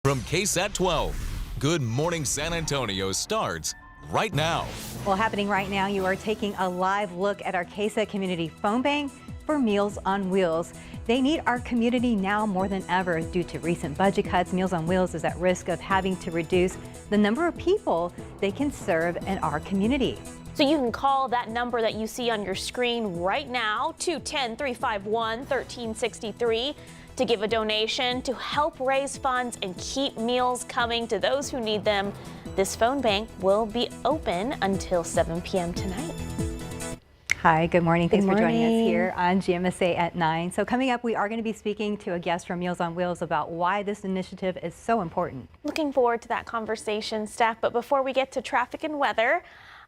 From KSAT 12, Good Morning San Antonio starts right now. Well, happening right now, you are taking a live look at our KSAT community phone bank for Meals on Wheels. They need our community now more than ever. Due to recent budget cuts, Meals on Wheels is at risk of having to reduce the number of people they can serve in our community. So you can call that number that you see on your screen right now, 210-351-1363, to give a donation to help raise funds and keep meals coming to those who need them. This phone bank will be open until 7 p.m. tonight. Hi, good morning. Thanks for joining us here on GMSA at 9. So coming up, we are going to be speaking to a guest from Meals on Wheels about why this initiative is so important. Looking forward to that conversation, Steph. But before we get to traffic and weather,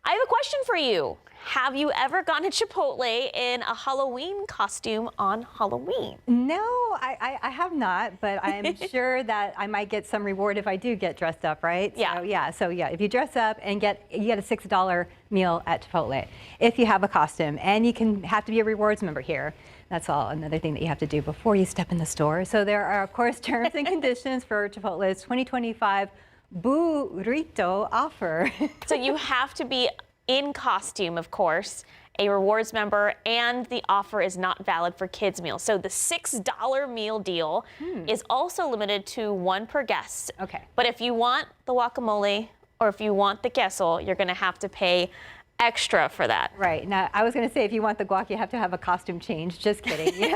I have a question for you. Have you ever gone to Chipotle in a Halloween costume on Halloween? No, I have not, but I'm sure that I might get some reward if I do get dressed up, right? Yeah. So yeah, if you dress up and you get a $6 meal at Chipotle, if you have a costume, and you have to be a rewards member here. That's all another thing that you have to do before you step in the store. So there are, of course, terms and conditions for Chipotle's 2025 burrito offer. So you have to be in costume, of course, a rewards member, and the offer is not valid for kids meals. So the $6 meal deal is also limited to one per guest. Okay. But if you want the guacamole or if you want the queso, you're going to have to pay extra for that. Right. Now, I was going to say, if you want the guac, you have to have a costume change. Just kidding. You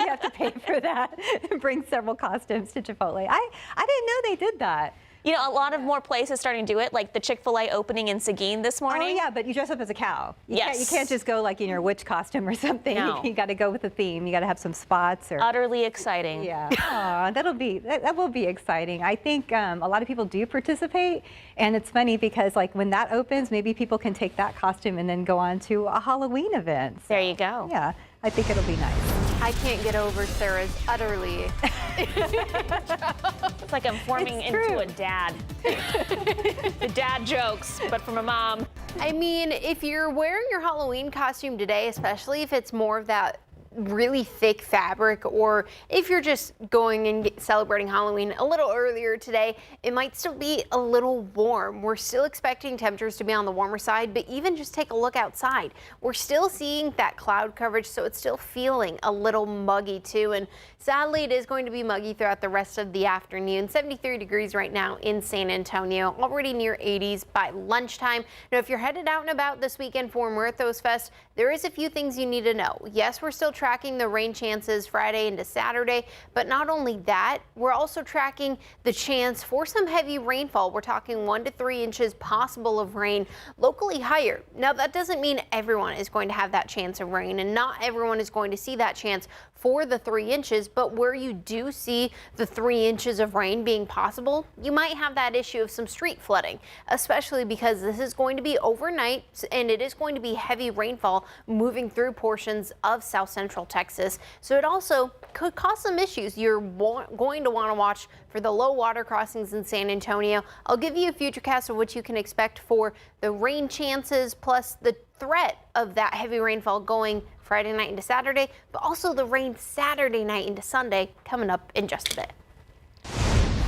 have to pay for that. Bring several costumes to Chipotle. I didn't know they did that. You know, a lot of more places starting to do it, like the Chick-fil-A opening in Seguin this morning. Oh, yeah, but you dress up as a cow. You Yes. can't just go like in your witch costume or something. No. You got to go with the theme. You got to have some spots. Utterly exciting. Yeah. Aw, that will be exciting. I think a lot of people do participate, and it's funny because like when that opens, maybe people can take that costume and then go on to a Halloween event. So, There you go. Yeah, I think it'll be nice. I can't get over Sarah's utterly. It's like I'm forming into a dad. The dad jokes, but from a mom. I mean, if you're wearing your Halloween costume today, especially if it's more of that really thick fabric, or if you're just going and celebrating Halloween a little earlier today, it might still be a little warm. We're still expecting temperatures to be on the warmer side, but even just take a look outside. We're still seeing that cloud coverage, so it's still feeling a little muggy too. And sadly, it is going to be muggy throughout the rest of the afternoon. 73 degrees right now in San Antonio, already near 80s by lunchtime. Now, if you're headed out and about this weekend for Muertos Fest, there is a few things you need to know. Yes, we're still tracking the rain chances Friday into Saturday, but not only that, we're also tracking the chance for some heavy rainfall. We're talking 1 to 3 inches possible of rain, locally higher. Now, that doesn't mean everyone is going to have that chance of rain, and not everyone is going to see that chance for the 3 inches, but where you do see the 3 inches of rain being possible, you might have that issue of some street flooding, especially because this is going to be overnight and it is going to be heavy rainfall moving through portions of South Central Texas. So it also could cause some issues. You're going to want to watch for the low water crossings in San Antonio. I'll give you a futurecast of what you can expect for the rain chances, plus the threat of that heavy rainfall going Friday night into Saturday, but also the rain Saturday night into Sunday coming up in just a bit.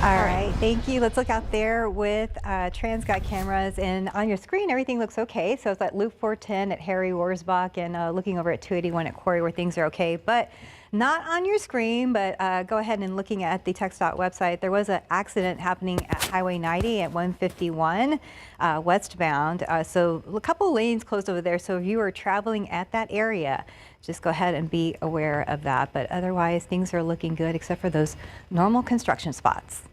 All right, thank you. Let's look out there with TransGuide cameras, and on your screen, everything looks okay. So it's at Loop 410 at Harry Worsbach, and looking over at 281 at Quarry, where things are okay, but not on your screen. But go ahead and looking at the TxDOT website, there was an accident happening at Highway 90 at 151 westbound. So a couple lanes closed over there. So if you are traveling at that area, just go ahead and be aware of that. But otherwise, things are looking good except for those normal construction spots.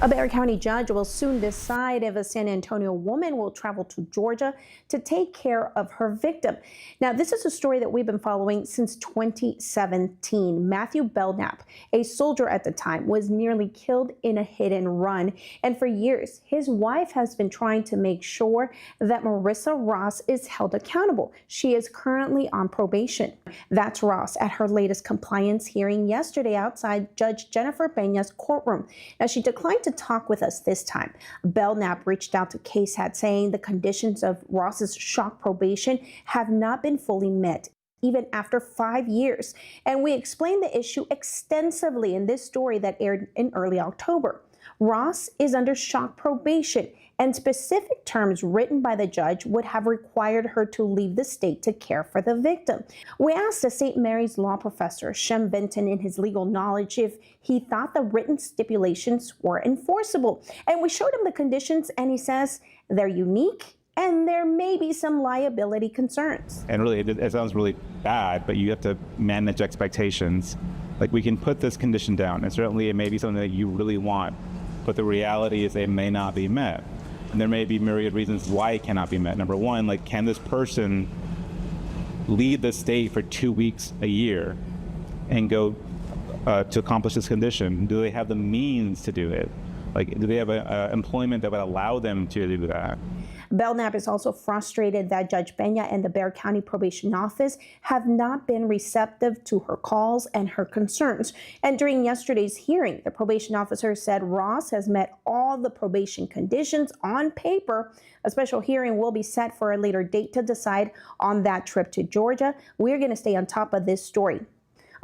A Bexar County judge will soon decide if a San Antonio woman will travel to Georgia to take care of her victim. Now, this is a story that we've been following since 2017. Matthew Belknap, a soldier at the time, was nearly killed in a hit and run. And for years, his wife has been trying to make sure that Marissa Ross is held accountable. She is currently on probation. That's Ross at her latest compliance hearing yesterday outside Judge Jennifer Peña's courtroom. Now, she declined to talk with us this time. Belknap reached out to KSAT saying the conditions of Ross's shock probation have not been fully met. even after 5 years. And we explained the issue extensively in this story that aired in early October. Ross is under shock probation, and specific terms written by the judge would have required her to leave the state to care for the victim. We asked a St. Mary's law professor, Shem Benton, in his legal knowledge if he thought the written stipulations were enforceable. And we showed him the conditions, and he says they're unique and there may be some liability concerns. And really, it sounds really bad, but you have to manage expectations. Like, we can put this condition down, and certainly it may be something that you really want, but the reality is they may not be met. And there may be myriad reasons why it cannot be met. Number one, like, can this person leave the state for 2 weeks a year and go to accomplish this condition? Do they have the means to do it? Like, do they have employment that would allow them to do that? Belknap is also frustrated that Judge Peña and the Bexar County Probation Office have not been receptive to her calls and her concerns. And during yesterday's hearing, the probation officer said Ross has met all the probation conditions on paper. A special hearing will be set for a later date to decide on that trip to Georgia. We're going to stay on top of this story.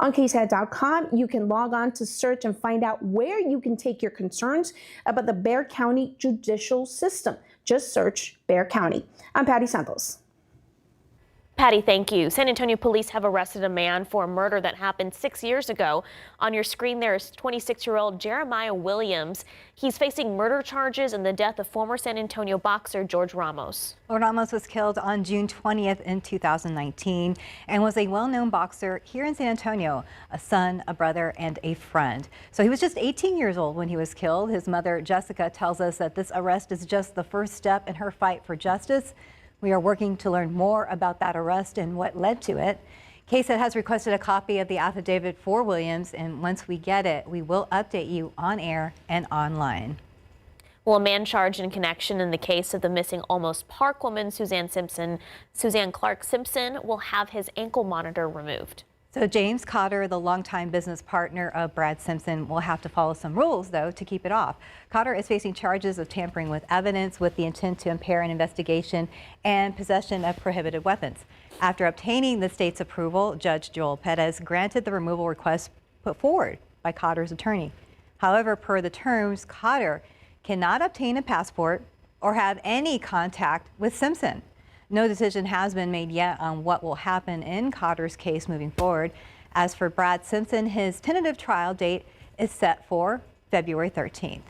On KSAT.com, you can log on to search and find out where you can take your concerns about the Bexar County judicial system. Just search Bexar County. I'm Patty Santos. Patty, thank you. San Antonio police have arrested a man for a murder that happened 6 years ago. On your screen there is 26-year-old Jeremiah Williams. He's facing murder charges in the death of former San Antonio boxer George Ramos. Ramos was killed on June 20th in 2019 and was a well-known boxer here in San Antonio, a son, a brother, and a friend. So he was just 18 years old when he was killed. His mother, Jessica, tells us that this arrest is just the first step in her fight for justice. We are working to learn more about that arrest and what led to it. KSAT has requested a copy of the affidavit for Williams, and once we get it, we will update you on air and online. Well, a man charged in connection in the case of the missing Almost Park woman, Suzanne Clark Simpson, will have his ankle monitor removed. So James Cotter, the longtime business partner of Brad Simpson, will have to follow some rules, though, to keep it off. Cotter is facing charges of tampering with evidence with the intent to impair an investigation and possession of prohibited weapons. After obtaining the state's approval, Judge Joel Perez granted the removal request put forward by Cotter's attorney. However, per the terms, Cotter cannot obtain a passport or have any contact with Simpson. No decision has been made yet on what will happen in Cotter's case moving forward. As for Brad Simpson, his tentative trial date is set for February 13th.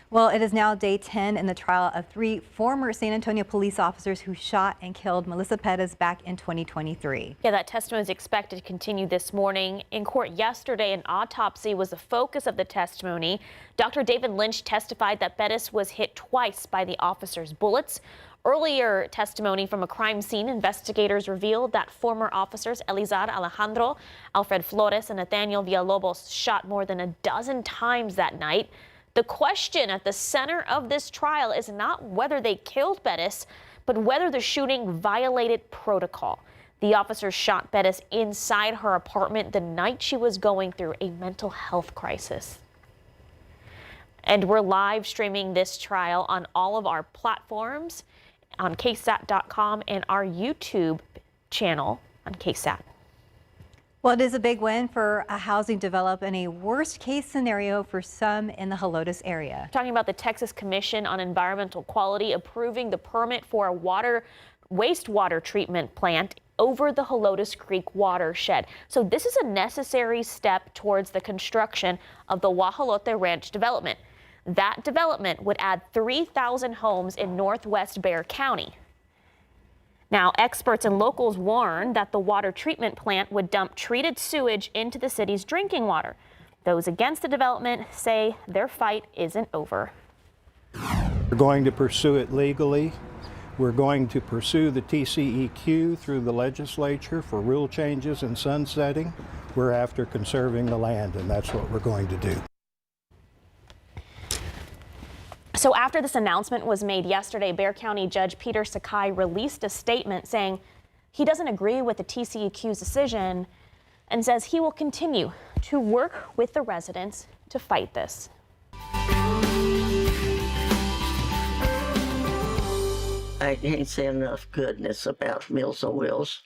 Well, it is now day 10 in the trial of 3 former San Antonio police officers who shot and killed Melissa Pettis back in 2023. Yeah, that testimony is expected to continue this morning. In court yesterday, an autopsy was the focus of the testimony. Dr. David Lynch testified that Pettis was hit twice by the officer's bullets. Earlier testimony from a crime scene, investigators revealed that former officers Elizar Alejandro, Alfred Flores, and Nathaniel Villalobos shot more than a dozen times that night. The question at the center of this trial is not whether they killed Pettis, but whether the shooting violated protocol. The officers shot Pettis inside her apartment the night she was going through a mental health crisis. And we're live streaming this trial on all of our platforms, on KSAT.com and our YouTube channel on KSAT. Well, it is a big win for a housing developer and a worst case scenario for some in the Helotes area. Talking about the Texas Commission on Environmental Quality approving the permit for a wastewater treatment plant over the Helotes Creek watershed. So this is a necessary step towards the construction of the Guajolote Ranch development. That development would add 3,000 homes in northwest Bexar County. Now, experts and locals warn that the water treatment plant would dump treated sewage into the city's drinking water. Those against the development say their fight isn't over. We're going to pursue it legally. We're going to pursue the TCEQ through the legislature for rule changes and sunsetting. We're after conserving the land, and that's what we're going to do. So after this announcement was made yesterday, Bexar County Judge Peter Sakai released a statement saying he doesn't agree with the TCEQ's decision and says he will continue to work with the residents to fight this. I can't say enough goodness about Meals on Wheels.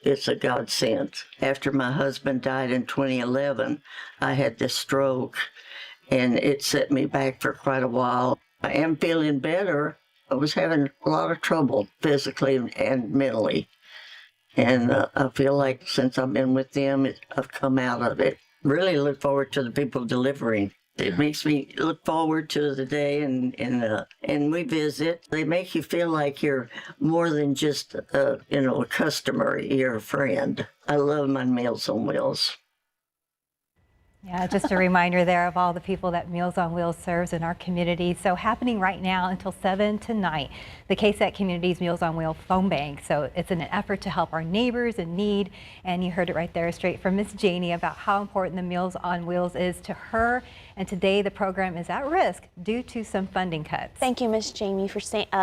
it's a godsend. After my husband died in 2011, I had this stroke, and it set me back for quite a while. I am feeling better. I was having a lot of trouble physically and mentally. And I feel like since I've been with them, I've come out of it. Really look forward to the people delivering. It makes me look forward to the day, and we visit. They make you feel like you're more than just a customer. You're a friend. I love my Meals on Wheels. Yeah, just a reminder there of all the people that Meals on Wheels serves in our community. So happening right now until 7 tonight, the KSAT Community's Meals on Wheels phone bank. So it's in an effort to help our neighbors in need. And you heard it right there straight from Miss Janie about how important the Meals on Wheels is to her. And today the program is at risk due to some funding cuts. Thank you, Miss Jamie, for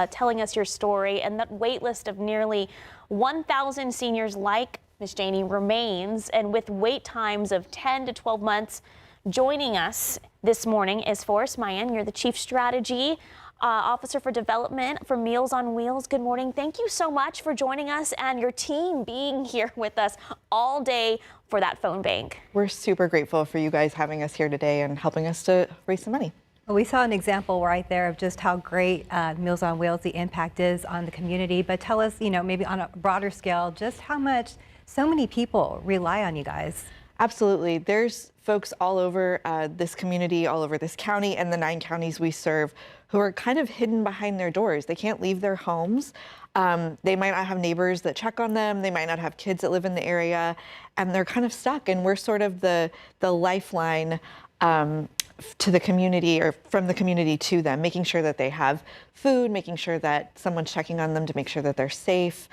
telling us your story. And that wait list of nearly 1,000 seniors like Ms. Janie remains, and with wait times of 10 to 12 months. Joining us this morning is Forrest Mayan. You're the Chief Strategy Officer for Development for Meals on Wheels. Good morning. Thank you so much for joining us and your team being here with us all day for that phone bank. We're super grateful for you guys having us here today and helping us to raise some money. Well, we saw an example right there of just how great Meals on Wheels, the impact is on the community. But tell us, maybe on a broader scale, just how much so many people rely on you guys. Absolutely. There's folks all over this community, all over this county and the 9 counties we serve who are kind of hidden behind their doors. They can't leave their homes. They might not have neighbors that check on them. They might not have kids that live in the area, and they're kind of stuck. And we're sort of the lifeline to the community, or from the community to them, making sure that they have food, making sure that someone's checking on them to make sure that they're safe,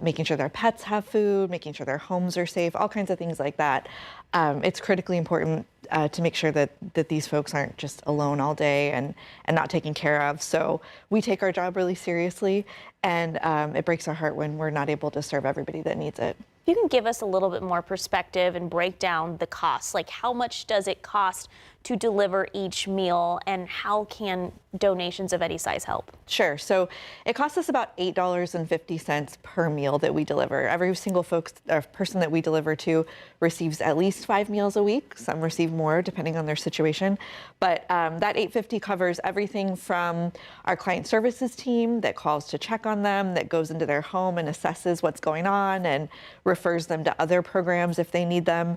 making sure their pets have food, making sure their homes are safe, all kinds of things like that. It's critically important to make sure that these folks aren't just alone all day and not taken care of. So we take our job really seriously, and it breaks our heart when we're not able to serve everybody that needs it. You can give us a little bit more perspective and break down the costs. Like, how much does it cost to deliver each meal, and how can donations of any size help? Sure. So it costs us about $8.50 per meal that we deliver. Every single person that we deliver to receives at least 5 meals a week. Some receive more depending on their situation. But that $8.50 covers everything from our client services team that calls to check on them, that goes into their home and assesses what's going on and refers them to other programs if they need them,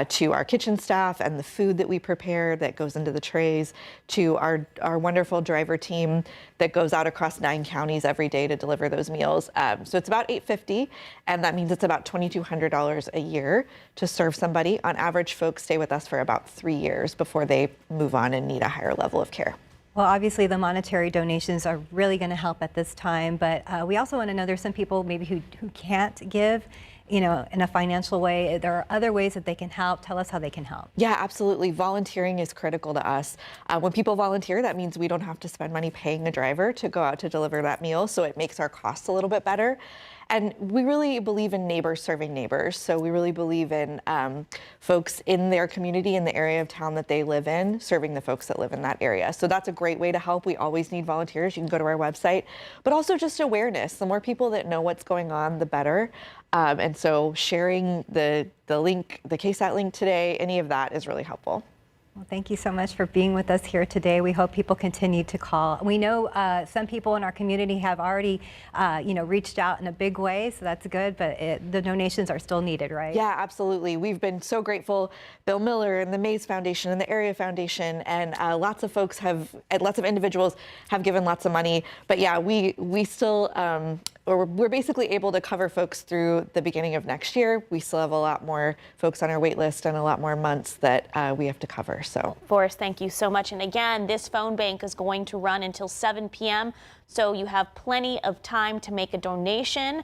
to our kitchen staff and the food that we prepare that goes into the trays, to our wonderful driver team that goes out across 9 counties every day to deliver those meals. So it's about $8.50, and that means it's about $2,200 a year to serve somebody. On average, folks stay with us for about 3 years before they move on and need a higher level of care. Well, obviously the monetary donations are really going to help at this time, but we also want to know, there's some people maybe who can't give, in a financial way. There are other ways that they can help. Tell us how they can help. Yeah, absolutely. Volunteering is critical to us. When people volunteer, that means we don't have to spend money paying a driver to go out to deliver that meal, so it makes our costs a little bit better. And we really believe in neighbors serving neighbors. So we really believe in folks in their community, in the area of town that they live in, serving the folks that live in that area. So that's a great way to help. We always need volunteers. You can go to our website, but also just awareness. The more people that know what's going on, the better. And so sharing the link, the KSAT link today, any of that is really helpful. Well, thank you so much for being with us here today. We hope people continue to call. We know some people in our community have already, reached out in a big way, so that's good, but the donations are still needed, right? Yeah, absolutely. We've been so grateful. Bill Miller and the Mays Foundation and the Area Foundation and lots of folks lots of individuals have given lots of money. But yeah, we still, we're basically able to cover folks through the beginning of next year. We still have a lot more folks on our wait list and a lot more months that we have to cover. So, Forrest, thank you so much. And again, this phone bank is going to run until 7 p.m. So you have plenty of time to make a donation.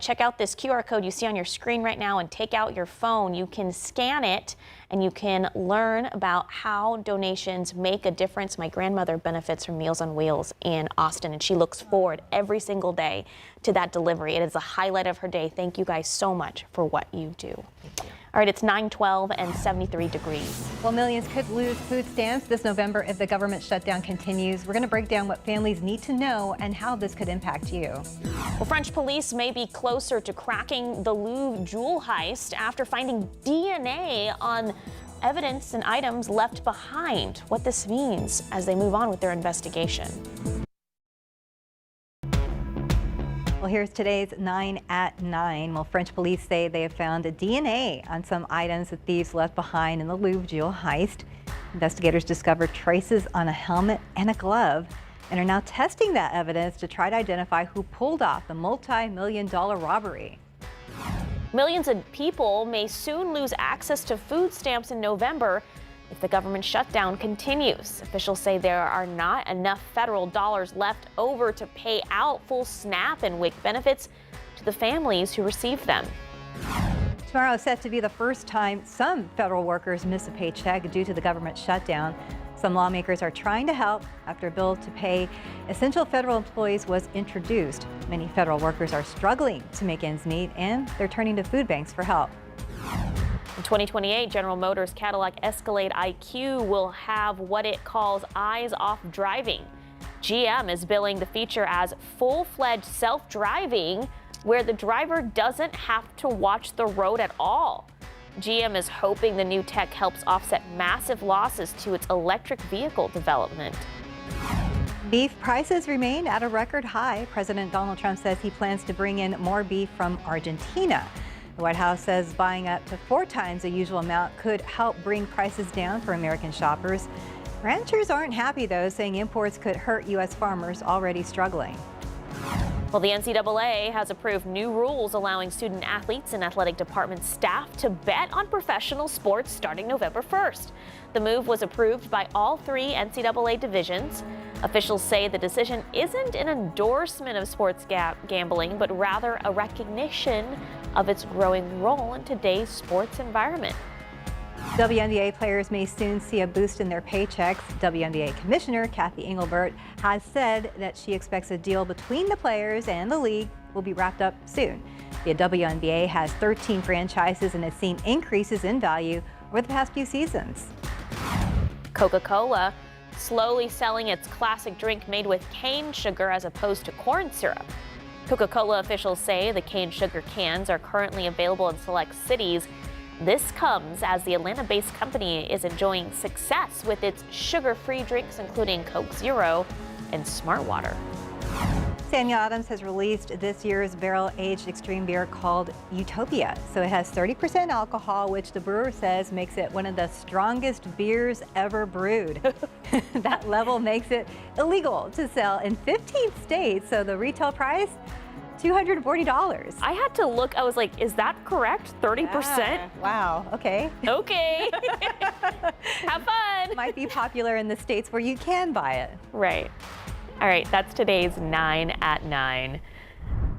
Check out this QR code you see on your screen right now and take out your phone. You can scan it and you can learn about how donations make a difference. My grandmother benefits from Meals on Wheels in Austin, and she looks forward every single day to that delivery. It is a highlight of her day. Thank you guys so much for what you do. All right, it's 9:12 and 73 degrees. Well, millions could lose food stamps this November if the government shutdown continues. We're going to break down what families need to know and how this could impact you. Well, French police may be closer to cracking the Louvre jewel heist after finding DNA on evidence and items left behind. What this means as they move on with their investigation. Well, here's today's 9 at 9. Well, French police say they have found DNA on some items that thieves left behind in the Louvre jewel heist. Investigators discovered traces on a helmet and a glove and are now testing that evidence to try to identify who pulled off the multi-million-dollar robbery. Millions of people may soon lose access to food stamps in November if the government shutdown continues. Officials say there are not enough federal dollars left over to pay out full SNAP and WIC benefits to the families who receive them. Tomorrow is set to be the first time some federal workers miss a paycheck due to the government shutdown. Some lawmakers are trying to help after a bill to pay essential federal employees was introduced. Many federal workers are struggling to make ends meet, and they're turning to food banks for help. In 2028, General Motors Cadillac Escalade IQ will have what it calls eyes-off driving. GM is billing the feature as full-fledged self-driving, where the driver doesn't have to watch the road at all. GM is hoping the new tech helps offset massive losses to its electric vehicle development. Beef prices remain at a record high. President Donald Trump says he plans to bring in more beef from Argentina. The White House says buying up to 4 times the usual amount could help bring prices down for American shoppers. Ranchers aren't happy, though, saying imports could hurt U.S. farmers already struggling. Well, the NCAA has approved new rules allowing student athletes and athletic department staff to bet on professional sports starting November 1st. The move was approved by all 3 NCAA divisions. Officials say the decision isn't an endorsement of sports gambling, but rather a recognition of its growing role in today's sports environment. WNBA players may soon see a boost in their paychecks. WNBA Commissioner Kathy Engelbert has said that she expects a deal between the players and the league will be wrapped up soon. The WNBA has 13 franchises and has seen increases in value over the past few seasons. Coca-Cola slowly selling its classic drink made with cane sugar as opposed to corn syrup. Coca-Cola officials say the cane sugar cans are currently available in select cities. This comes as the Atlanta-based company is enjoying success with its sugar-free drinks, including Coke Zero and Smart Water. Samuel Adams has released this year's barrel-aged extreme beer called Utopia. So it has 30% alcohol, which the brewer says makes it one of the strongest beers ever brewed. That level makes it illegal to sell in 15 states, so the retail price, $240. I had to look, I was like, is that correct? 30%? Yeah. Wow, okay. Okay. Have fun. Might be popular in the states where you can buy it. Right. All right, that's today's 9 at 9.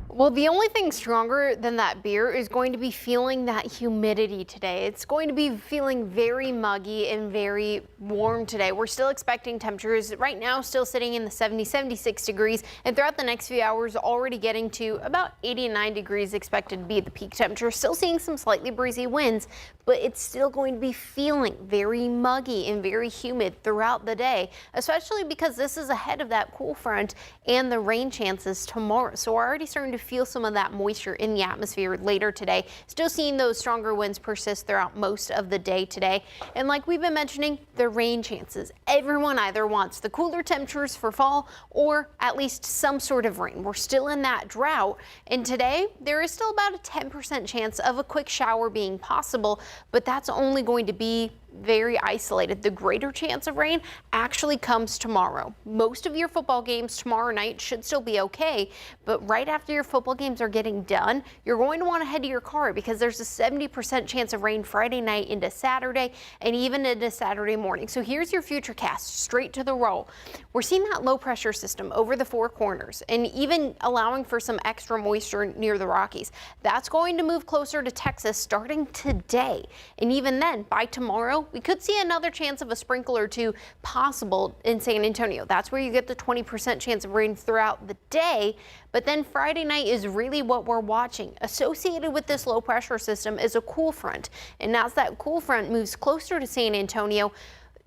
Well, the only thing stronger than that beer is going to be feeling that humidity today. It's going to be feeling very muggy and very warm today. We're still expecting temperatures right now still sitting in the 76 degrees, and throughout the next few hours already getting to about 89 degrees expected to be the peak temperature. Still seeing some slightly breezy winds, but it's still going to be feeling very muggy and very humid throughout the day, especially because this is ahead of that cool front and the rain chances tomorrow. So we're already starting to feel some of that moisture in the atmosphere later today. Still seeing those stronger winds persist throughout most of the day today. And like we've been mentioning, the rain chances. Everyone either wants the cooler temperatures for fall or at least some sort of rain. We're still in that drought. And today there is still about a 10% chance of a quick shower being possible, but that's only going to be very isolated. The greater chance of rain actually comes tomorrow. Most of your football games tomorrow night should still be okay, but right after your football games are getting done, you're going to want to head to your car because there's a 70% chance of rain Friday night into Saturday and even into Saturday morning. So here's your futurecast straight to the roll. We're seeing that low pressure system over the 4 corners and even allowing for some extra moisture near the Rockies. That's going to move closer to Texas starting today. And even then, by tomorrow, Antonio, we could see another chance of a sprinkle or two possible in San Antonio. That's where you get the 20% chance of rain throughout the day. But then Friday night is really what we're watching. Associated with this low pressure system is a cool front. And as that cool front moves closer to San Antonio,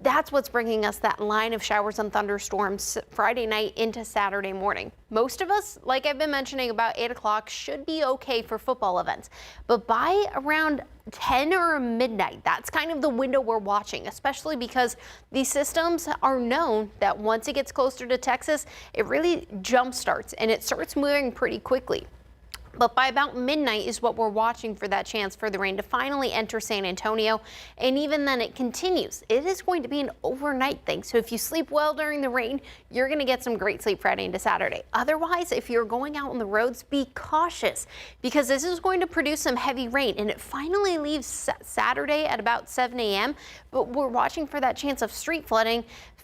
that's what's bringing us that line of showers and thunderstorms Friday night into Saturday morning. Most of us, like I've been mentioning, about 8 o'clock should be okay for football events. But by around 10 or midnight, that's kind of the window we're watching, especially because these systems are known that once it gets closer to Texas, it really jump starts and it starts moving pretty quickly. But by about midnight is what we're watching for that chance for the rain to finally enter San Antonio. And even then it continues. It is going to be an overnight thing. So if you sleep well during the rain, you're going to get some great sleep Friday into Saturday. Otherwise, if you're going out on the roads, be cautious because this is going to produce some heavy rain. And it finally leaves Saturday at about 7 a.m. But we're watching for that chance of street flooding,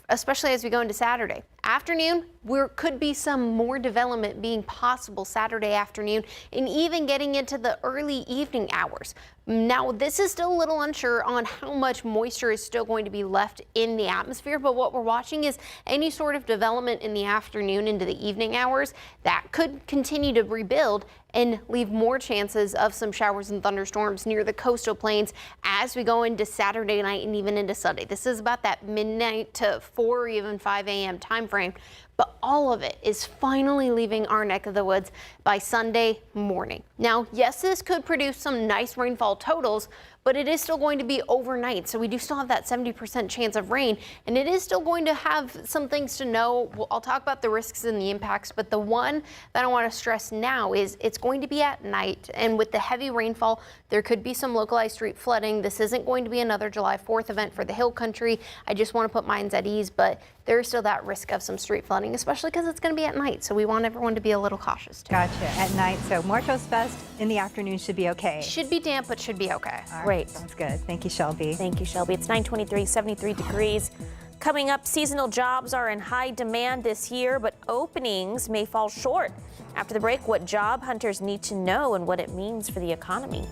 especially as we go into Saturday. Afternoon, there could be some more development being possible Saturday afternoon and even getting into the early evening hours. Now, this is still a little unsure on how much moisture is still going to be left in the atmosphere, but what we're watching is any sort of development in the afternoon into the evening hours that could continue to rebuild and leave more chances of some showers and thunderstorms near the coastal plains as we go into Saturday night and even into Sunday. This is about that midnight to 4 or even 5 a.m. time frame. But all of it is finally leaving our neck of the woods by Sunday morning. Now, yes, this could produce some nice rainfall totals, but it is still going to be overnight. So we do still have that 70% chance of rain, and it is still going to have some things to know. I'll talk about the risks and the impacts, but the one that I want to stress now is it's going to be at night, and with the heavy rainfall, there could be some localized street flooding. This isn't going to be another July 4th event for the Hill Country. I just want to put minds at ease, but there is still that risk of some street flooding, especially because it's going to be at night. So we want everyone to be a little cautious too. Gotcha. At night, so Muertos Fest in the afternoon should be okay. Should be damp, but should be okay. All right. Great. Sounds good. Thank you, Shelby. Thank you, Shelby. It's 9:23, 73 degrees. Coming up, seasonal jobs are in high demand this year, but openings may fall short. After the break, what job hunters need to know and what it means for the economy.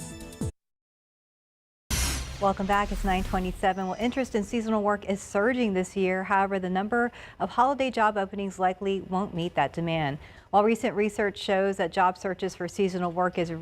Welcome back. It's 9:27. Well, interest in seasonal work is surging this year. However, the number of holiday job openings likely won't meet that demand. While recent research shows that job searches for seasonal work is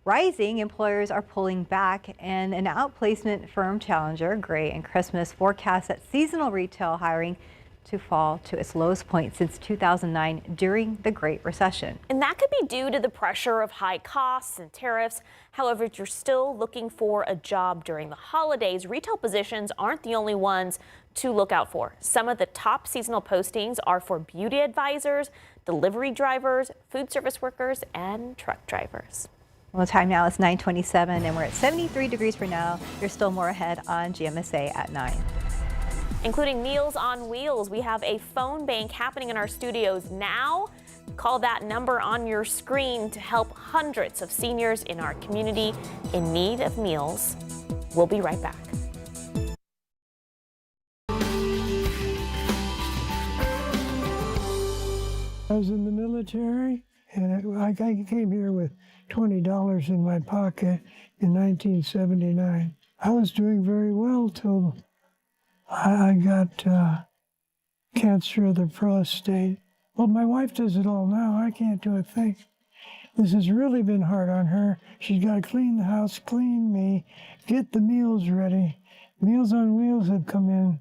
rising, employers are pulling back, and an outplacement firm, Challenger, Gray and Christmas, forecasts that seasonal retail hiring to fall to its lowest point since 2009 during the Great Recession. And that could be due to the pressure of high costs and tariffs. However, if you're still looking for a job during the holidays, retail positions aren't the only ones to look out for. Some of the top seasonal postings are for beauty advisors, delivery drivers, food service workers, and truck drivers. Well, the time now is 9:27, and we're at 73 degrees for now. There's still more ahead on GMSA at 9. Including Meals on Wheels. We have a phone bank happening in our studios now. Call that number on your screen to help hundreds of seniors in our community in need of meals. We'll be right back. I was in the military, and I came here with $20 in my pocket in 1979. I was doing very well till I got cancer of the prostate. Well, my wife does it all now. I can't do a thing. This has really been hard on her. She's got to clean the house, clean me, get the meals ready. Meals on Wheels have come in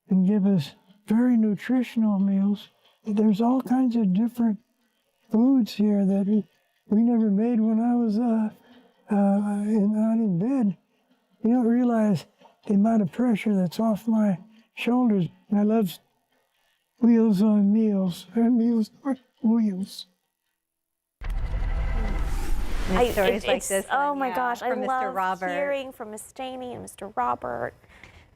and give us very nutritional meals. There's all kinds of different foods here that we never made when I was not in bed. You don't realize the amount of pressure that's off my shoulders. And I love Wheels on Meals and Meals on Wheels. Stories like this. Oh my gosh, I from Mr. love Robert. hearing from Miss Staney and Mr. Robert.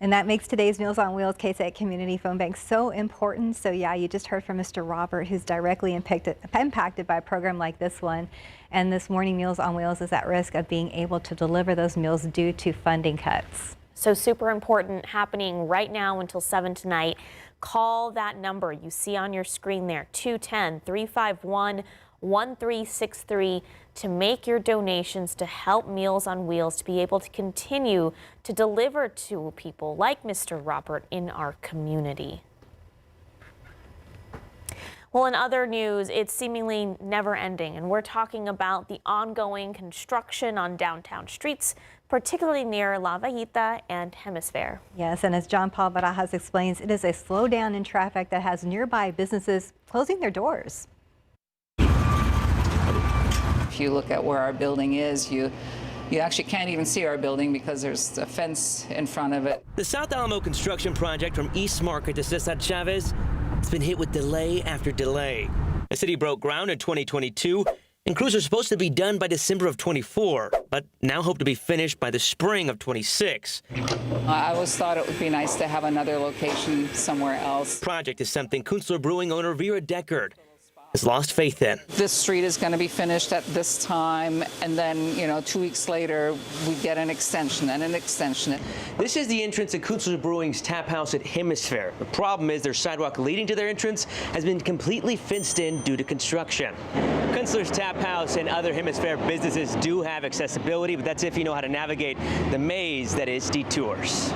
And that makes today's Meals on Wheels KSAT Community Phone Bank so important. So yeah, you just heard from Mr. Robert, who's directly impacted by a program like this one. And this morning, Meals on Wheels is at risk of being able to deliver those meals due to funding cuts. So super important, happening right now until 7 tonight. Call that number you see on your screen there, 210-351 1363 to make your donations to help Meals on Wheels to be able to continue to deliver to people like Mr. Robert in our community. Well, in other news, it's seemingly never ending, and we're talking about the ongoing construction on downtown streets, particularly near La Vallita and Hemisphere. Yes, and as John Paul Barajas explains, it is a slowdown in traffic that has nearby businesses closing their doors. If you look at where our building is, you actually can't even see our building because there's a fence in front of it. The South Alamo construction project from East Market to Cesar Chavez has been hit with delay after delay. The city broke ground in 2022, and crews are supposed to be done by December of 24, but now hope to be finished by the spring of 26. I always thought it would be nice to have another location somewhere else. Project is something Kunstler Brewing owner Vera Deckard has lost faith in. This street is going to be finished at this time, and then, 2 weeks later, we get an extension and an extension. This is the entrance to Kunstler Brewing's tap house at Hemisphere. The problem is their sidewalk leading to their entrance has been completely fenced in due to construction. Kunstler's tap house and other Hemisphere businesses do have accessibility, but that's if you know how to navigate the maze that is detours.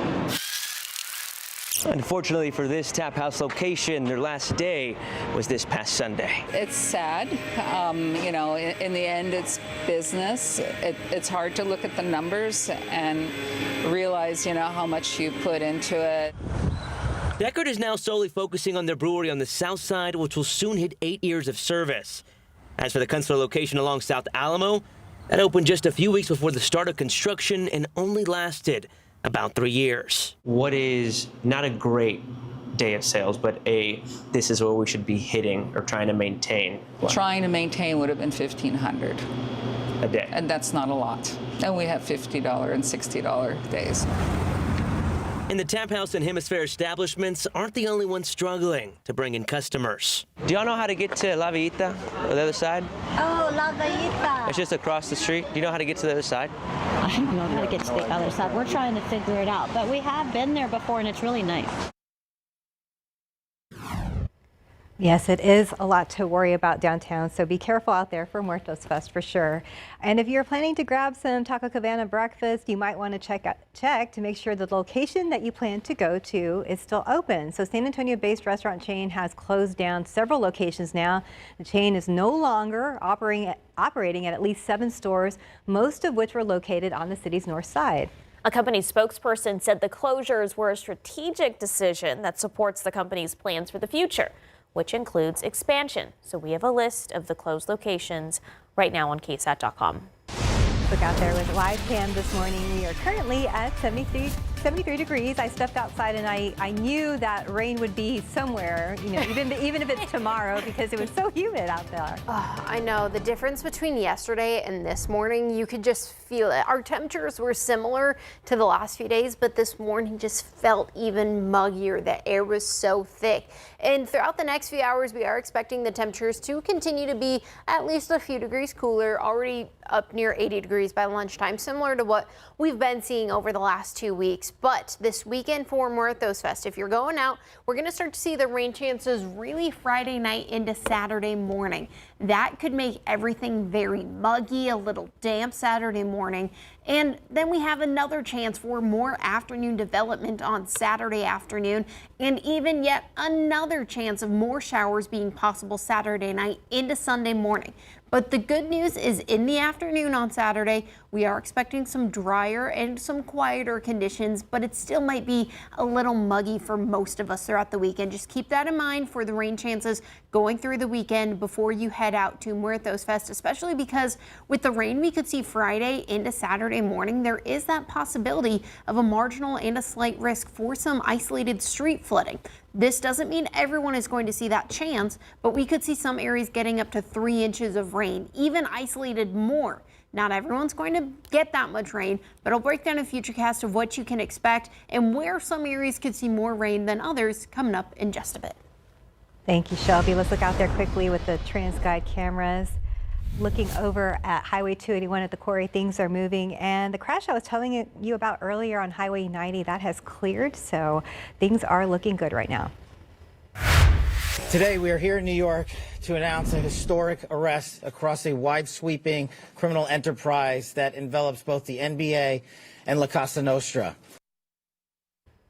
Unfortunately for this tap house location, their last day was this past Sunday. It's sad. In the end, it's business. It's hard to look at the numbers and realize, how much you put into it. Deckard is now solely focusing on their brewery on the south side, which will soon hit 8 years of service. As for the Kunstler location along South Alamo, that opened just a few weeks before the start of construction and only lasted about 3 years. What is not a great day of sales, but this is what we should be hitting or trying to maintain? Trying to maintain would have been $1,500 a day. And that's not a lot. And we have $50 and $60 days. And the tap house and Hemisphere establishments aren't the only ones struggling to bring in customers. Do y'all know how to get to La Vallita, or the other side? Oh, La Vallita. It's just across the street. Do you know how to get to the other side? I don't know how to get to the other side. We're trying to figure it out, but we have been there before, and it's really nice. Yes, it is a lot to worry about downtown, so be careful out there for Muertos Fest for sure. And if you're planning to grab some Taco Cabana breakfast, you might want to check to make sure the location that you plan to go to is still open. So San Antonio-based restaurant chain has closed down several locations now. The chain is no longer operating at least 7 stores, most of which were located on the city's north side. A company spokesperson said the closures were a strategic decision that supports the company's plans for the future, which includes expansion. So we have a list of the closed locations right now on KSAT.com. Look out there with live cam this morning. We are currently at 73 degrees. I stepped outside and I knew that rain would be somewhere, even if it's tomorrow, because it was so humid out there. Oh, I know. The difference between yesterday and this morning, you could just feel it. Our temperatures were similar to the last few days, but this morning just felt even muggier. The air was so thick. And throughout the next few hours, we are expecting the temperatures to continue to be at least a few degrees cooler, already up near 80 degrees by lunchtime, similar to what we've been seeing over the last 2 weeks. But this weekend for Muertos Fest, if you're going out, we're going to start to see the rain chances really Friday night into Saturday morning. That could make everything very muggy, a little damp Saturday morning. And then we have another chance for more afternoon development on Saturday afternoon, and even yet another chance of more showers being possible Saturday night into Sunday morning. But the good news is in the afternoon on Saturday, we are expecting some drier and some quieter conditions, but it still might be a little muggy for most of us throughout the weekend. Just keep that in mind for the rain chances going through the weekend before you head out to Muertos Fest, especially because with the rain we could see Friday into Saturday morning, there is that possibility of a marginal and a slight risk for some isolated street flooding. This doesn't mean everyone is going to see that chance, but we could see some areas getting up to 3 inches of rain, even isolated more. Not everyone's going to get that much rain, but I'll break down a futurecast of what you can expect and where some areas could see more rain than others coming up in just a bit. Thank you, Shelby. Let's look out there quickly with the TransGuide cameras. Looking over at Highway 281 at the quarry, things are moving, and the crash I was telling you about earlier on Highway 90, that has cleared, so things are looking good right now. Today, we are here in New York to announce a historic arrest across a wide-sweeping criminal enterprise that envelops both the NBA and La Cosa Nostra.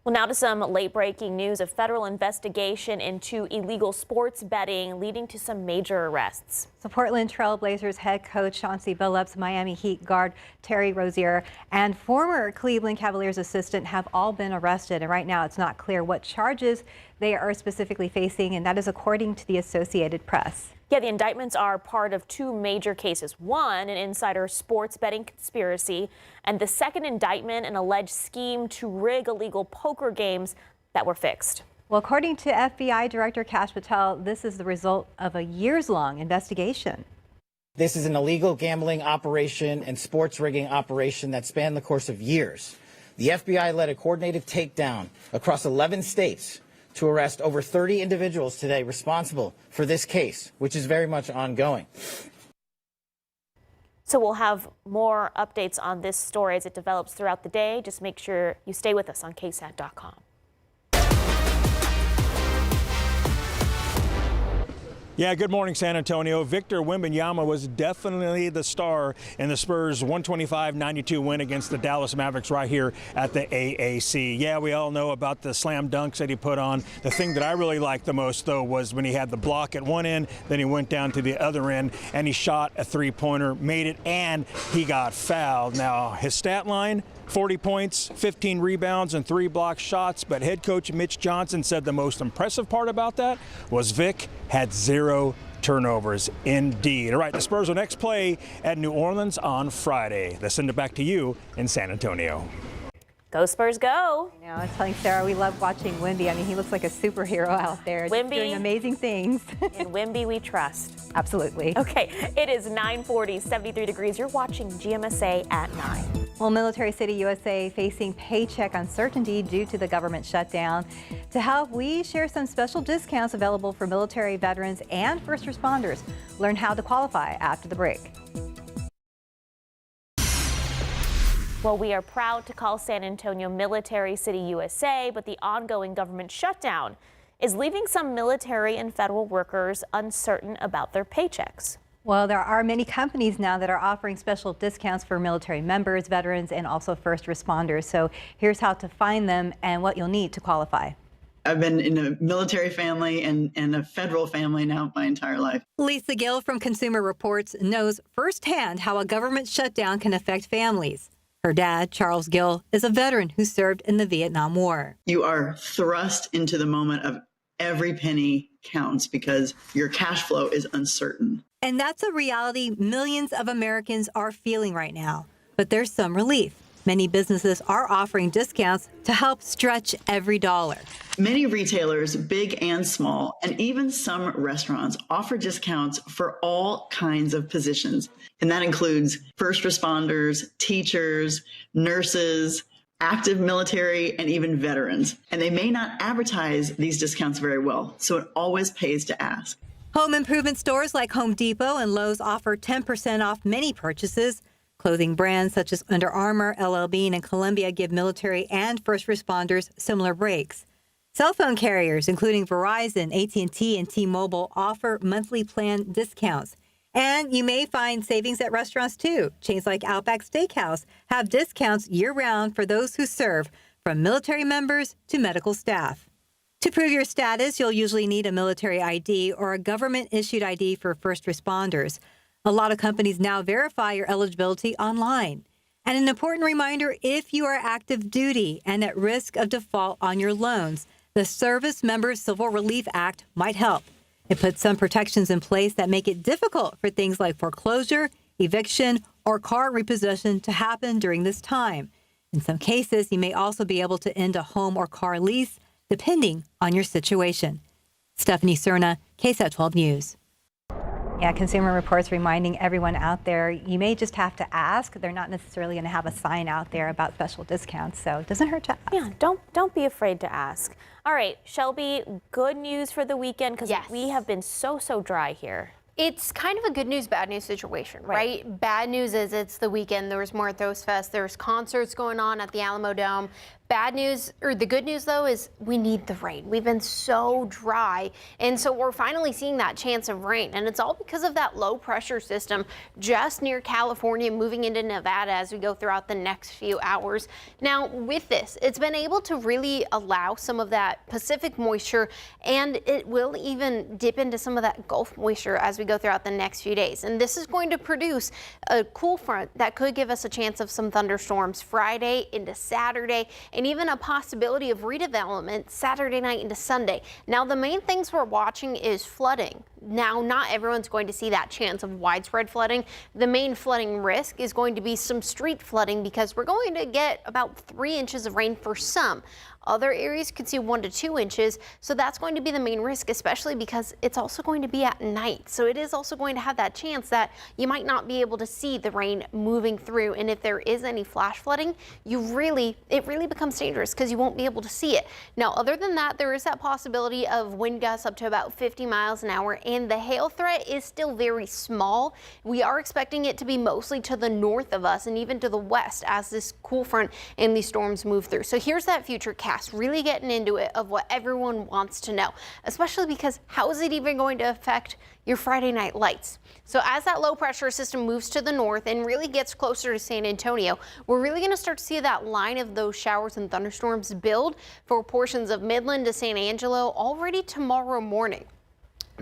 Well, now to some late-breaking news. A federal investigation into illegal sports betting leading to some major arrests. So Portland Trail Blazers head coach Chauncey Billups, Miami Heat guard Terry Rozier, and former Cleveland Cavaliers assistant have all been arrested. And right now it's not clear what charges they are specifically facing, and that is according to the Associated Press. Yeah, the indictments are part of two major cases. One, an insider sports betting conspiracy, and the second indictment, an alleged scheme to rig illegal poker games that were fixed. Well, according to FBI Director Kash Patel, this is the result of a years-long investigation. This is an illegal gambling operation and sports rigging operation that spanned the course of years. The FBI led a coordinated takedown across 11 states to arrest over 30 individuals today responsible for this case, which is very much ongoing. So we'll have more updates on this story as it develops throughout the day. Just make sure you stay with us on KSAT.com. Yeah, good morning, San Antonio. Victor Wembanyama was definitely the star in the Spurs' 125-92 win against the Dallas Mavericks right here at the AAC. Yeah, we all know about the slam dunks that he put on. The thing that I really liked the most, though, was when he had the block at one end, then he went down to the other end, and he shot a three-pointer, made it, and he got fouled. Now, his stat line, 40 points, 15 rebounds, and 3 block shots. But head coach Mitch Johnson said the most impressive part about that was Vic had 0 turnovers. Indeed. All right, the Spurs will next play at New Orleans on Friday. Let's send it back to you in San Antonio. Go Spurs, go. You know, I was telling Sarah we love watching Wemby. I mean, he looks like a superhero out there, just doing amazing things. In Wemby we trust. Absolutely. Okay, it is 9:40, 73 degrees. You're watching GMSA at 9. Well, Military City USA facing paycheck uncertainty due to the government shutdown. To help, we share some special discounts available for military veterans and first responders. Learn how to qualify after the break. Well, we are proud to call San Antonio Military City USA, but the ongoing government shutdown is leaving some military and federal workers uncertain about their paychecks. Well, there are many companies now that are offering special discounts for military members, veterans, and also first responders. So here's how to find them and what you'll need to qualify. I've been in a military family and a federal family now my entire life. Lisa Gill from Consumer Reports knows firsthand how a government shutdown can affect families. Her dad, Charles Gill, is a veteran who served in the Vietnam War. You are thrust into the moment of every penny counts because your cash flow is uncertain. And that's a reality millions of Americans are feeling right now. But there's some relief. Many businesses are offering discounts to help stretch every dollar. Many retailers, big and small, and even some restaurants offer discounts for all kinds of positions. And that includes first responders, teachers, nurses, active military, and even veterans. And they may not advertise these discounts very well, so it always pays to ask. Home improvement stores like Home Depot and Lowe's offer 10% off many purchases. Clothing brands such as Under Armour, LL Bean, and Columbia give military and first responders similar breaks. Cell phone carriers, including Verizon, AT&T, and T-Mobile, offer monthly plan discounts. And you may find savings at restaurants, too. Chains like Outback Steakhouse have discounts year-round for those who serve, from military members to medical staff. To prove your status, you'll usually need a military ID or a government-issued ID for first responders. A lot of companies now verify your eligibility online. And an important reminder, if you are active duty and at risk of default on your loans, the Service Members Civil Relief Act might help. It puts some protections in place that make it difficult for things like foreclosure, eviction, or car repossession to happen during this time. In some cases, you may also be able to end a home or car lease, depending on your situation. Stephanie Cerna, KSAT 12 News. Yeah, Consumer Reports reminding everyone out there, you may just have to ask. They're not necessarily going to have a sign out there about special discounts, so it doesn't hurt to ask. Yeah, don't be afraid to ask. All right, Shelby, good news for the weekend because we have been so dry here. It's kind of a good news, bad news situation, right? Bad news is it's the weekend. There was more Throws Fest. There's concerts going on at the Alamo Dome. Bad news, or the good news though, is we need the rain. We've been so dry, and so we're finally seeing that chance of rain, and it's all because of that low pressure system just near California moving into Nevada as we go throughout the next few hours. Now with this, it's been able to really allow some of that Pacific moisture, and it will even dip into some of that Gulf moisture as we go throughout the next few days. And this is going to produce a cool front that could give us a chance of some thunderstorms Friday into Saturday, and even a possibility of redevelopment Saturday night into Sunday. Now, the main things we're watching is flooding. Now, not everyone's going to see that chance of widespread flooding. The main flooding risk is going to be some street flooding because we're going to get about 3 inches of rain for some. Other areas could see 1 to 2 inches, so that's going to be the main risk, especially because it's also going to be at night. So it is also going to have that chance that you might not be able to see the rain moving through, and if there is any flash flooding, it really becomes dangerous because you won't be able to see it. Now, other than that, there is that possibility of wind gusts up to about 50 miles an hour, and the hail threat is still very small. We are expecting it to be mostly to the north of us and even to the west as this cool front and these storms move through. So here's that future cast, really getting into it of what everyone wants to know, especially because how is it even going to affect your Friday night lights? So as that low pressure system moves to the north and really gets closer to San Antonio, we're really going to start to see that line of those showers and thunderstorms build for portions of Midland to San Angelo already tomorrow morning.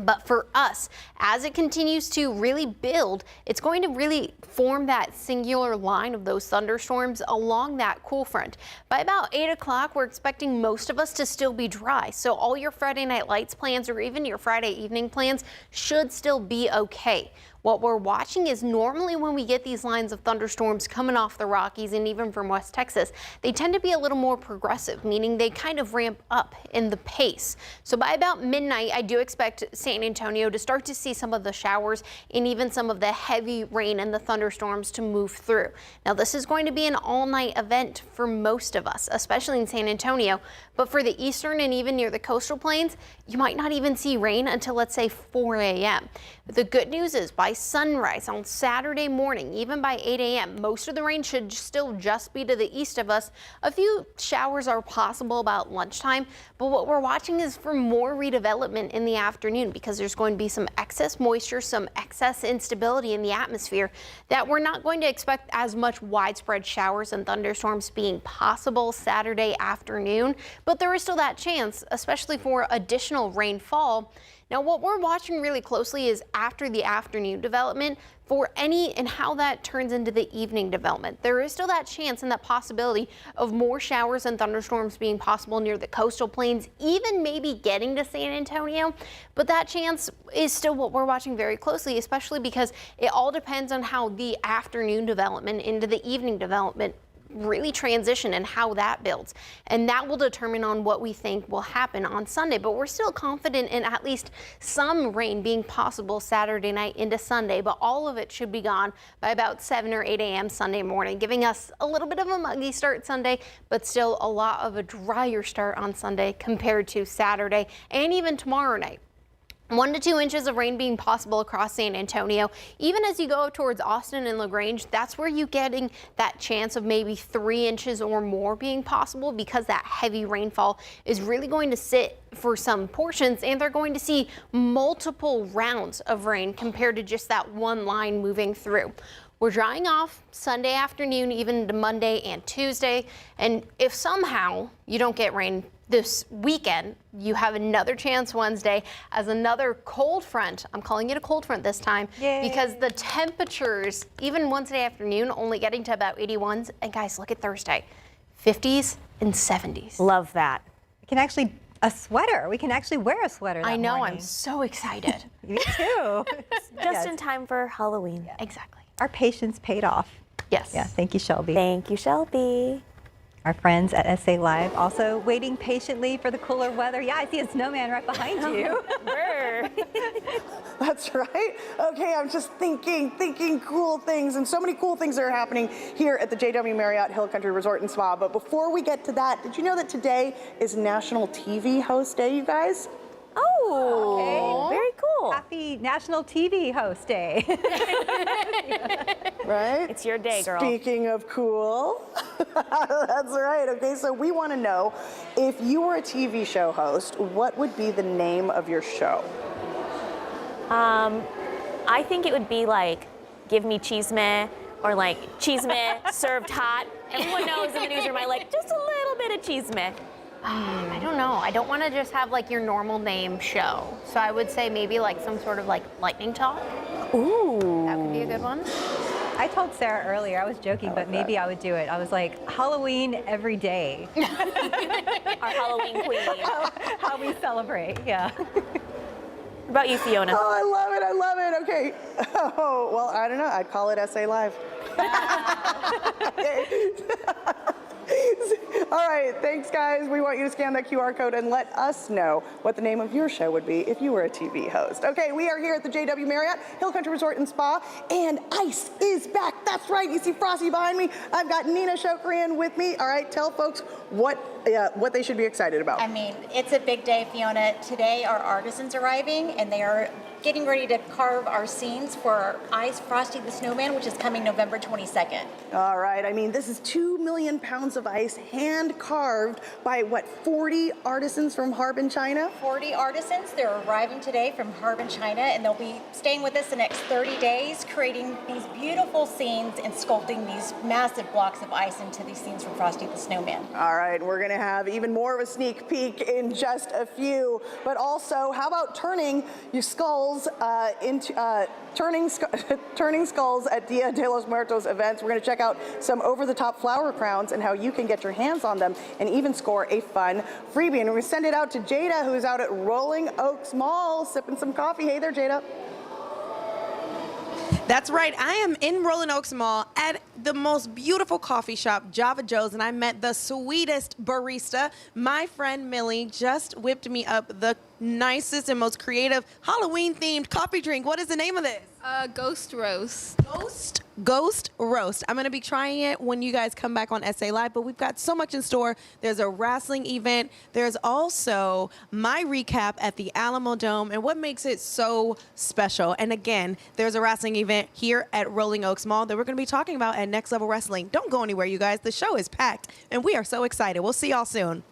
But for us, as it continues to really build, it's going to really form that singular line of those thunderstorms along that cool front. By about 8 o'clock, we're expecting most of us to still be dry. So all your Friday night lights plans or even your Friday evening plans should still be okay. What we're watching is normally when we get these lines of thunderstorms coming off the Rockies and even from West Texas, they tend to be a little more progressive, meaning they kind of ramp up in the pace. So by about midnight, I do expect San Antonio to start to see some of the showers and even some of the heavy rain and the thunderstorms to move through. Now, this is going to be an all-night event for most of us, especially in San Antonio, but for the eastern and even near the coastal plains, you might not even see rain until, let's say, 4 a.m. But the good news is by sunrise on Saturday morning, even by 8 a.m., most of the rain should still just be to the east of us. A few showers are possible about lunchtime, but what we're watching is for more redevelopment in the afternoon because there's going to be some excess moisture, some excess instability in the atmosphere that we're not going to expect as much widespread showers and thunderstorms being possible Saturday afternoon, but there is still that chance, especially for additional rainfall. Now, what we're watching really closely is after the afternoon development for any and how that turns into the evening development. There is still that chance and that possibility of more showers and thunderstorms being possible near the coastal plains, even maybe getting to San Antonio. But that chance is still what we're watching very closely, especially because it all depends on how the afternoon development into the evening development really transition and how that builds, and that will determine on what we think will happen on Sunday. But we're still confident in at least some rain being possible Saturday night into Sunday, but all of it should be gone by about 7 or 8 a.m. Sunday morning, giving us a little bit of a muggy start Sunday, but still a lot of a drier start on Sunday compared to Saturday and even tomorrow night. 1 to 2 inches of rain being possible across San Antonio. Even as you go up towards Austin and LaGrange, that's where you're getting that chance of maybe 3 inches or more being possible because that heavy rainfall is really going to sit for some portions, and they're going to see multiple rounds of rain compared to just that one line moving through. We're drying off Sunday afternoon, even into Monday and Tuesday, and if somehow you don't get rain this weekend, you have another chance Wednesday as another cold front. I'm calling it a cold front this time. Yay. Because the temperatures, even Wednesday afternoon, only getting to about 81s. And guys, look at Thursday, 50s and 70s. Love that. We can actually a sweater. We can actually wear a sweater that I know, morning. I'm so excited. Me too. Just in time for Halloween. Yeah. Exactly. Our patience paid off. Yes. Yeah, thank you, Shelby. Thank you, Shelby. Our friends at SA Live also waiting patiently for the cooler weather. Yeah, I see a snowman right behind you. That's right. Okay, I'm just thinking cool things, and so many cool things that are happening here at the JW Marriott Hill Country Resort and Spa. But before we get to that, did you know that today is National TV Host Day, you guys? Oh, Okay. very cool. Happy National TV Host Day. Right? It's your day, girl. Speaking of cool, that's right. Okay, so we want to know, if you were a TV show host, what would be the name of your show? I think it would be like, Give Me Cheesemeh, or like Cheesemeh served hot. Everyone knows in the newsroom I like just a little bit of Cheesemeh. I don't know. I don't want to just have like your normal name show. So I would say maybe like some sort of like lightning talk. Ooh. That would be a good one. I told Sarah earlier, I was joking, but maybe I would do it. I was like, Halloween every day. Our Halloween queen. How we celebrate, yeah. What about you, Fiona? Oh, I love it. I love it. Okay. Oh, well, I don't know. I'd call it SA Live. All right, thanks guys. We want you to scan that QR code and let us know what the name of your show would be if you were a TV host. Okay, we are here at the JW Marriott Hill Country Resort and Spa, and ice is back. That's right. You see Frosty behind me. I've got Nina Shokrian with me. All right, tell folks what they should be excited about. I mean, it's a big day, Fiona. Today our artisans are arriving, and they are getting ready to carve our scenes for our Ice Frosty the Snowman, which is coming November 22nd. All right, I mean, this is 2 million pounds of ice hand carved by, 40 artisans from Harbin, China? 40 artisans, they're arriving today from Harbin, China, and they'll be staying with us the next 30 days, creating these beautiful scenes and sculpting these massive blocks of ice into these scenes from Frosty the Snowman. All right, we're gonna have even more of a sneak peek in just a few, but also, how about turning your skulls into turning skulls at Dia de los Muertos events. We're going to check out some over-the-top flower crowns and how you can get your hands on them and even score a fun freebie. And we're going to send it out to Jada, who's out at Rolling Oaks Mall sipping some coffee. Hey there, Jada. That's right. I am in Rolling Oaks Mall at the most beautiful coffee shop, Java Joe's, and I met the sweetest barista. My friend Millie just whipped me up the nicest and most creative Halloween-themed coffee drink. What is the name of this? Ghost Roast. Ghost Roast. I'm going to be trying it when you guys come back on SA Live, but we've got so much in store. There's a wrestling event. There's also my recap at the Alamo Dome and what makes it so special. And again, there's a wrestling event here at Rolling Oaks Mall that we're going to be talking about at Next Level Wrestling. Don't go anywhere, you guys. The show is packed, and we are so excited. We'll see y'all soon.